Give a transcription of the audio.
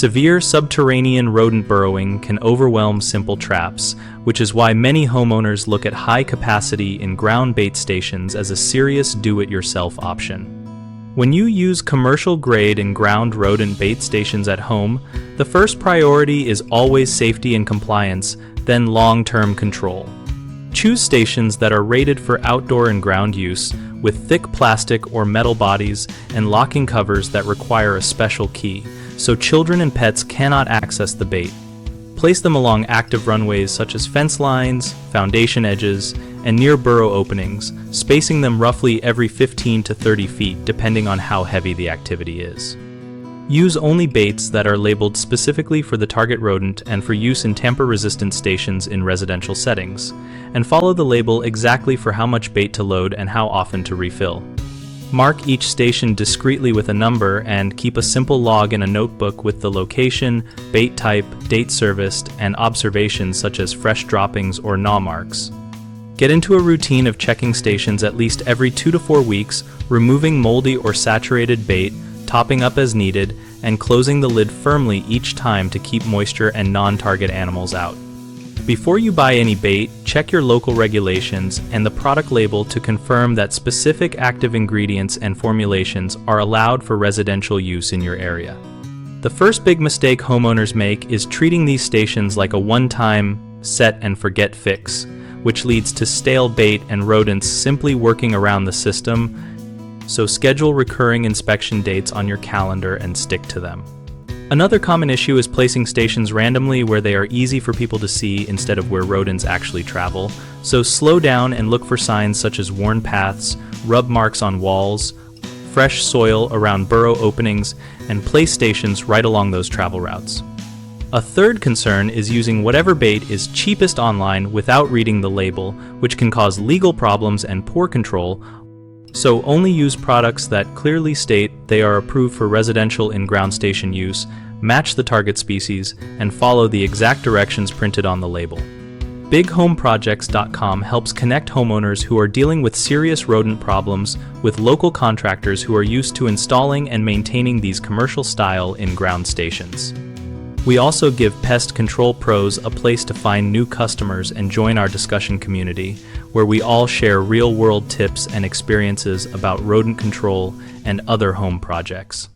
Severe subterranean rodent burrowing can overwhelm simple traps, which is why many homeowners look at high-capacity in-ground bait stations as a serious do-it-yourself option. When you use commercial-grade in-ground rodent bait stations at home, the first priority is always safety and compliance, then long-term control. Choose stations that are rated for outdoor and ground use, with thick plastic or metal bodies and locking covers that require a special key, so children and pets cannot access the bait. Place them along active runways such as fence lines, foundation edges, and near burrow openings, spacing them roughly every 15 to 30 feet depending on how heavy the activity is. Use only baits that are labeled specifically for the target rodent and for use in tamper-resistant stations in residential settings, and follow the label exactly for how much bait to load and how often to refill. Mark each station discreetly with a number and keep a simple log in a notebook with the location, bait type, date serviced, and observations such as fresh droppings or gnaw marks. Get into a routine of checking stations at least every 2 to 4 weeks, removing moldy or saturated bait, topping up as needed, and closing the lid firmly each time to keep moisture and non-target animals out. Before you buy any bait, check your local regulations and the product label to confirm that specific active ingredients and formulations are allowed for residential use in your area. The first big mistake homeowners make is treating these stations like a one-time, set-and-forget fix, which leads to stale bait and rodents simply working around the system, so schedule recurring inspection dates on your calendar and stick to them. Another common issue is placing stations randomly where they are easy for people to see instead of where rodents actually travel, so slow down and look for signs such as worn paths, rub marks on walls, fresh soil around burrow openings, and place stations right along those travel routes. A third concern is using whatever bait is cheapest online without reading the label, which can cause legal problems and poor control. So only use products that clearly state they are approved for residential in-ground station use, match the target species, and follow the exact directions printed on the label. BigHomeProjects.com helps connect homeowners who are dealing with serious rodent problems with local contractors who are used to installing and maintaining these commercial-style in-ground stations. We also give pest control pros a place to find new customers and join our discussion community, where we all share real-world tips and experiences about rodent control and other home projects.